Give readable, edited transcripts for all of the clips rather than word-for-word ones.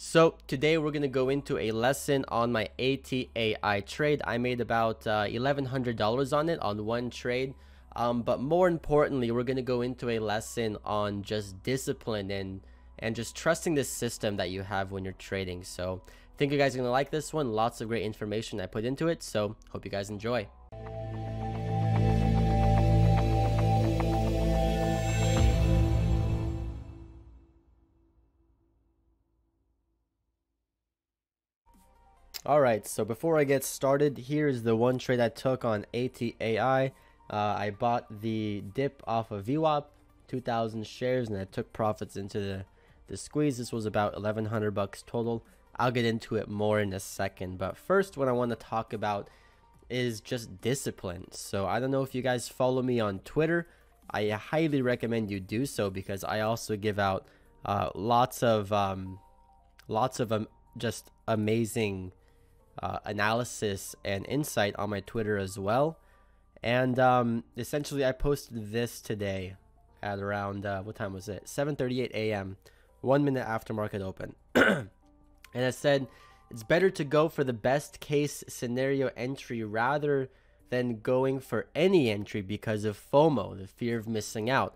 So today we're going to go into a lesson on my ATAI trade. I made about $1,100 on it on one trade. But more importantly, we're going to go into a lesson on just discipline and just trusting the system that you have when you're trading. So I think you guys are going to like this one. Lots of great information I put into it. So hope you guys enjoy. Alright, so before I get started, here's the one trade I took on ATAI. I bought the dip off of VWAP, 2,000 shares, and I took profits into the squeeze. This was about 1,100 bucks total. I'll get into it more in a second, but first what I want to talk about is just discipline. So I don't know if you guys follow me on Twitter. I highly recommend you do so because I also give out lots of just amazing analysis and insight on my Twitter as well. And essentially I posted this today at around what time was it, 7:38 a.m. 1 minute after market open. And I said it's better to go for the best case scenario entry rather than going for any entry because of FOMO, the fear of missing out.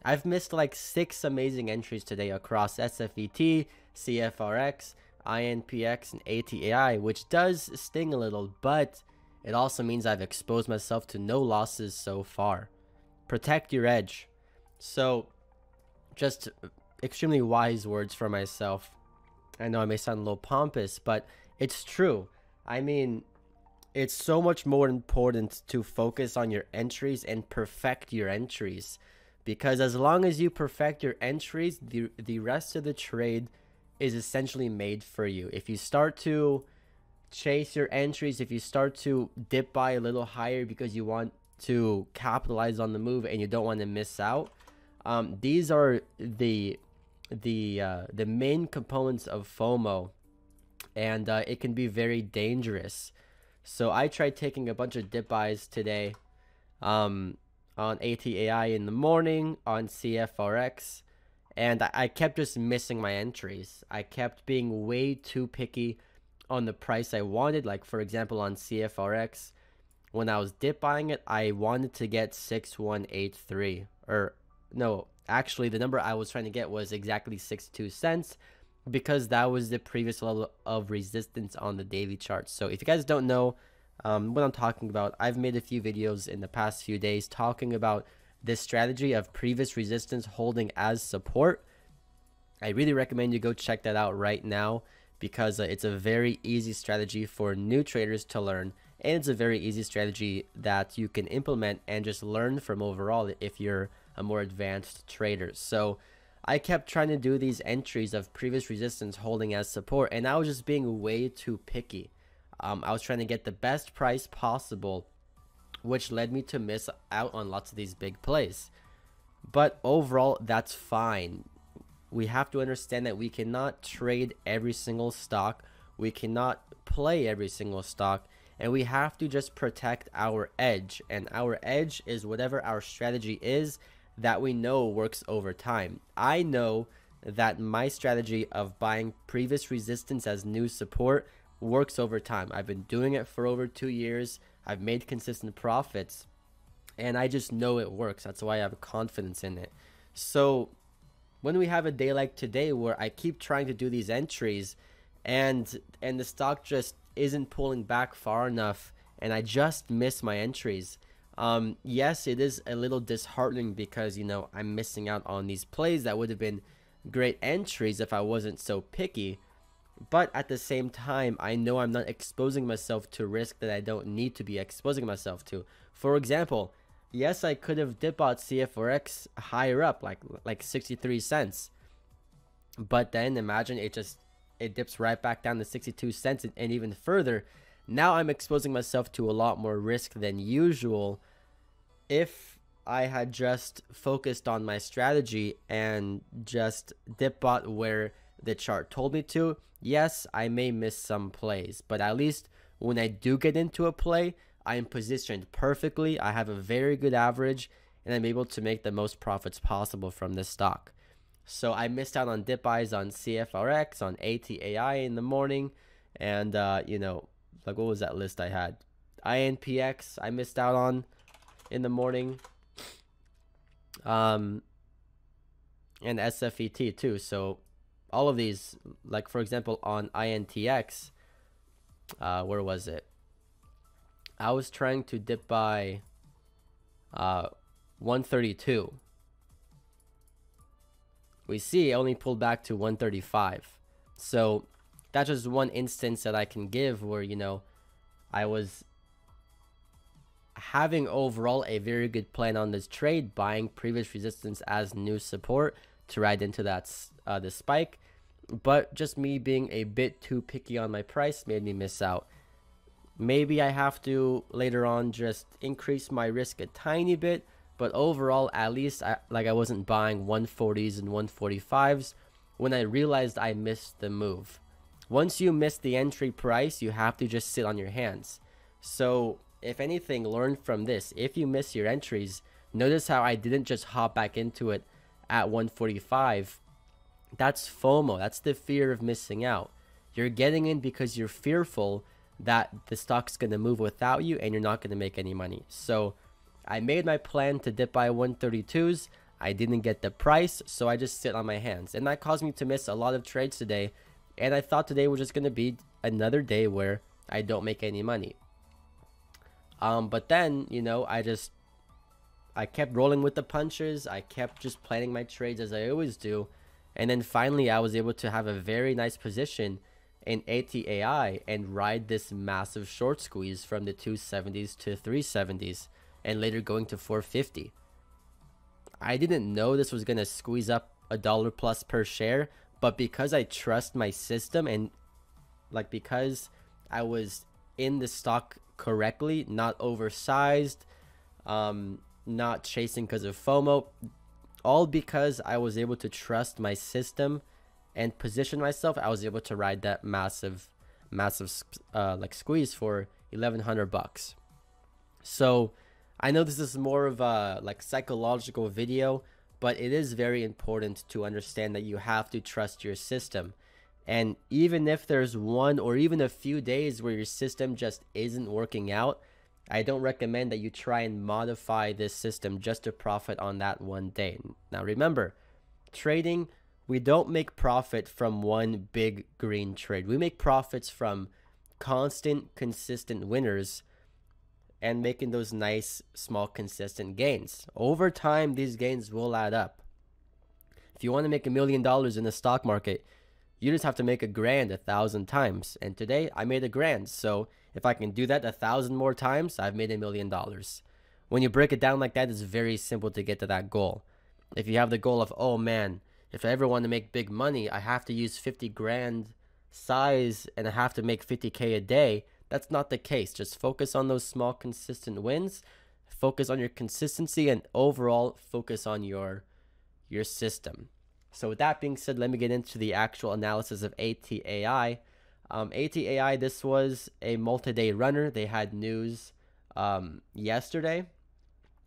I've missed like 6 amazing entries today across SFET, CFRX, INPX, and ATAI, which does sting a little, but it also means I've exposed myself to no losses so far. Protect your edge. So just extremely wise words for myself. I know I may sound a little pompous, but it's true. I mean, it's so much more important to focus on your entries and perfect your entries, because as long as you perfect your entries, the rest of the trade is essentially made for you. If you start to chase your entries, if you start to dip by a little higher because you want to capitalize on the move and you don't want to miss out, these are the main components of FOMO, and it can be very dangerous. So I tried taking a bunch of dip buys today on ATAI in the morning, on CFRX, and I kept just missing my entries. I kept being way too picky on the price I wanted. Like, for example, on CFRX, when I was dip buying it, I wanted to get 6183. Or, no, actually, the number I was trying to get was exactly 62 cents because that was the previous level of resistance on the daily chart. So if you guys don't know what I'm talking about, I've made a few videos in the past few days talking about this strategy of previous resistance holding as support. I really recommend you go check that out right now because it's a very easy strategy for new traders to learn, and it's a very easy strategy that you can implement and just learn from overall if you're a more advanced trader. So I kept trying to do these entries of previous resistance holding as support, and I was just being way too picky. I was trying to get the best price possible, which led me to miss out on lots of these big plays. But overall, that's fine. We have to understand that we cannot trade every single stock. We cannot play every single stock. And we have to just protect our edge. And our edge is whatever our strategy is that we know works over time. I know that my strategy of buying previous resistance as new support works over time. I've been doing it for over 2 years. I've made consistent profits, and I just know it works. That's why I have confidence in it. So when we have a day like today where I keep trying to do these entries and the stock just isn't pulling back far enough and I just miss my entries, yes, it is a little disheartening because, you know, I'm missing out on these plays that would have been great entries if I wasn't so picky. But at the same time, I know I'm not exposing myself to risk that I don't need to be exposing myself to. For example, yes, I could have dip bought CFRX higher up, like 63 cents. But then imagine it dips right back down to 62 cents and even further. Now I'm exposing myself to a lot more risk than usual. If I had just focused on my strategy and just dip bought where the chart told me to, yes, I may miss some plays, but at least when I do get into a play, I am positioned perfectly. I have a very good average, and I'm able to make the most profits possible from this stock. So I missed out on dip buys on CFRX, on ATAI in the morning, and you know, like what was that list I had? INPX I missed out on in the morning, and SFET too. So all of these, like for example on INTX, where was it? I was trying to dip by 132. We see it only pulled back to 135. So that's just one instance that I can give where, you know, I was having overall a very good plan on this trade, buying previous resistance as new support to ride into that the spike, but just me being a bit too picky on my price made me miss out. Maybe I have to later on just increase my risk a tiny bit, but overall, at least I wasn't buying 140s and 145s when I realized I missed the move. Once you miss the entry price, you have to just sit on your hands. So if anything, learn from this. If you miss your entries, notice how I didn't just hop back into it at 145. That's FOMO. That's the fear of missing out. You're getting in because you're fearful that the stock's going to move without you and you're not going to make any money. So I made my plan to dip by 132s. I didn't get the price, so I just sit on my hands. And that caused me to miss a lot of trades today. And I thought today was just going to be another day where I don't make any money. But then, you know, I kept rolling with the punches. I kept just planning my trades as I always do. And then finally, I was able to have a very nice position in ATAI and ride this massive short squeeze from the 270s to 370s and later going to 450. I didn't know this was going to squeeze up $1 plus per share, but because I trust my system and like because I was in the stock correctly, not oversized, not chasing because of FOMO, all because I was able to trust my system and position myself, I was able to ride that massive like squeeze for $1,100. So I know this is more of a like psychological video, but it is very important to understand that you have to trust your system. And even if there's one or even a few days where your system just isn't working out, I don't recommend that you try and modify this system just to profit on that one day. Now remember, trading, we don't make profit from one big green trade. We make profits from constant, consistent winners and making those nice, small, consistent gains. Over time, these gains will add up. If you want to make $1 million in the stock market, you just have to make $1,000 1,000 times. And today, I made $1,000. So if I can do that 1,000 more times, I've made $1 million. When you break it down like that, it's very simple to get to that goal. If you have the goal of, oh man, if I ever want to make big money, I have to use 50 grand size and I have to make 50K a day. That's not the case. Just focus on those small, consistent wins. Focus on your consistency and overall focus on your system. So with that being said, let me get into the actual analysis of ATAI. ATAI, this was a multi-day runner. They had news yesterday,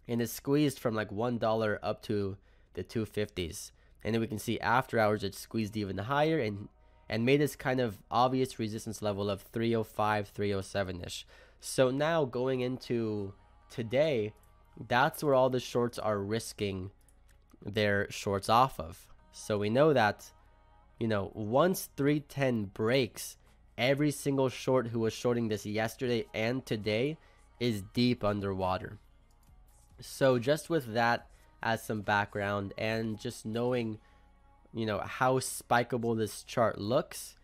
and it squeezed from like $1 up to the 250s. And then we can see after hours it squeezed even higher and made this kind of obvious resistance level of 305, 307-ish. So now going into today, that's where all the shorts are risking their shorts off of. So we know that, you know, once 310 breaks, every single short who was shorting this yesterday and today is deep underwater. So just with that as some background and just knowing, you know, how spikeable this chart looks,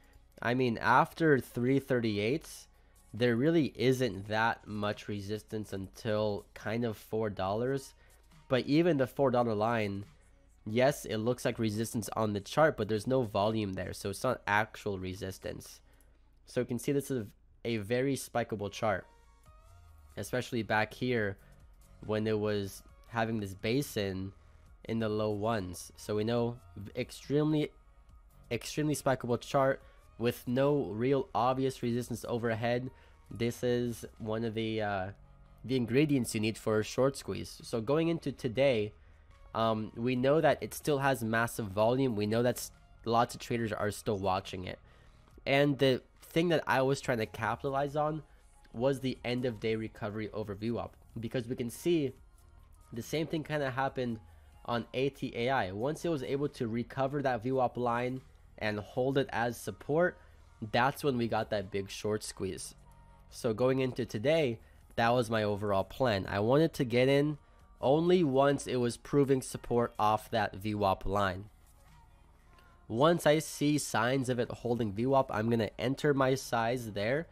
I mean, after 338s, there really isn't that much resistance until kind of $4. But even the $4 line, yes, it looks like resistance on the chart, but there's no volume there, so it's not actual resistance. So you can see this is a very spikeable chart, especially back here when it was having this basin in the low ones. So we know extremely spikeable chart with no real obvious resistance overhead. This is one of the ingredients you need for a short squeeze. So going into today, We know that it still has massive volume. We know that lots of traders are still watching it. And the thing that I was trying to capitalize on was the end of day recovery over VWAP, because we can see the same thing kind of happened on ATAI. Once it was able to recover that VWAP line and hold it as support, that's when we got that big short squeeze. So going into today, that was my overall plan. I wanted to get in only once it was proving support off that VWAP line. Once I see signs of it holding VWAP, I'm going to enter my size there,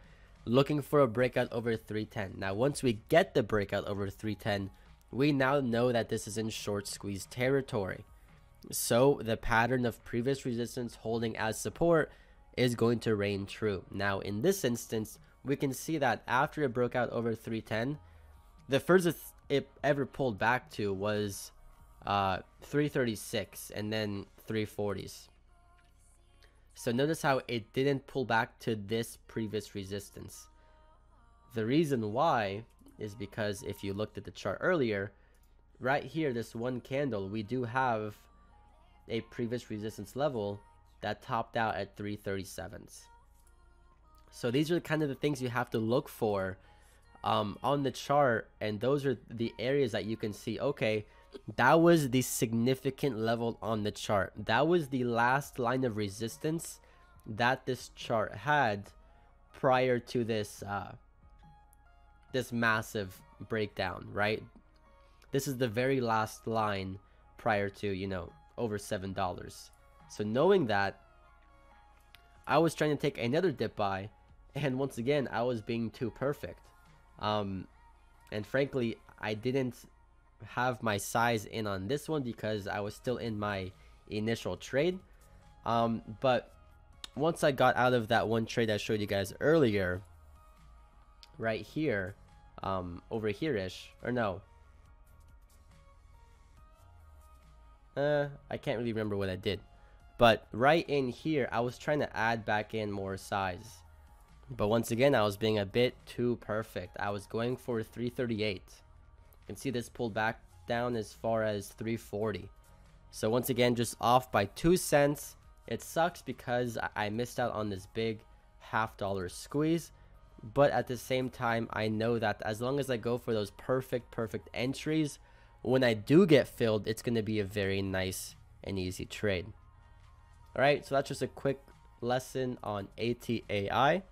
looking for a breakout over 310. Now, once we get the breakout over 310, we now know that this is in short squeeze territory. So the pattern of previous resistance holding as support is going to reign true. Now, in this instance, we can see that after it broke out over 310, the furthest it ever pulled back to was 336 and then 340s. So notice how it didn't pull back to this previous resistance. The reason why is because if you looked at the chart earlier, right here, this one candle, we do have a previous resistance level that topped out at 337s. So these are kind of the things you have to look for on the chart, and those are the areas that you can see, okay, that was the significant level on the chart. That was the last line of resistance that this chart had prior to this this massive breakdown, right? This is the very last line prior to, you know, over $7. So knowing that, I was trying to take another dip buy, and once again, I was being too perfect. And frankly, I didn't have my size in on this one because I was still in my initial trade. But once I got out of that one trade I showed you guys earlier, right here, over here-ish, or no, I can't really remember what I did, but right in here, I was trying to add back in more size. But once again, I was being a bit too perfect. I was going for 338. You can see this pulled back down as far as 340. So once again, just off by 2 cents. It sucks because I missed out on this big $0.50 squeeze. But at the same time, I know that as long as I go for those perfect entries, when I do get filled, it's going to be a very nice and easy trade. All right, so that's just a quick lesson on ATAI.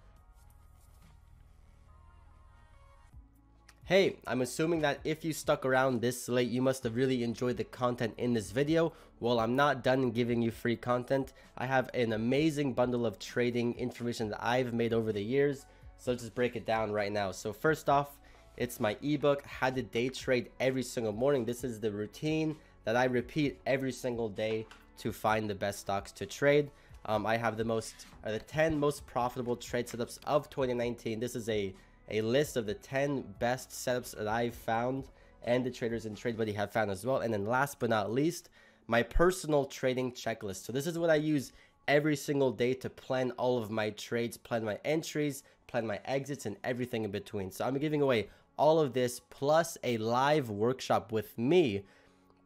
Hey, I'm assuming that if you stuck around this late, you must have really enjoyed the content in this video. Well, I'm not done giving you free content. I have an amazing bundle of trading information that I've made over the years. So let's just break it down right now. So first off, it's my ebook, How to Day Trade Every Single Morning. This is the routine that I repeat every single day to find the best stocks to trade. I have the 10 most profitable trade setups of 2019. This is a list of the 10 best setups that I've found and the traders in TradeBuddy have found as well. And then last but not least, my personal trading checklist. So this is what I use every single day to plan all of my trades, plan my entries, plan my exits, and everything in between. So I'm giving away all of this plus a live workshop with me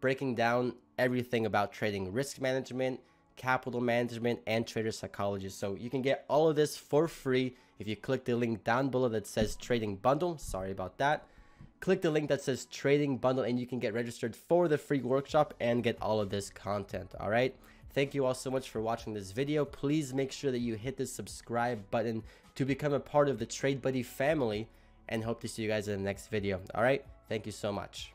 breaking down everything about trading, risk management, capital management, and trader psychology. So you can get all of this for free if you click the link down below that says trading bundle. Sorry about that. Click the link that says trading bundle and you can get registered for the free workshop and get all of this content. All right, thank you all so much for watching this video. Please make sure that you hit the subscribe button to become a part of the TradeBuddy family, and hope to see you guys in the next video. All right, thank you so much.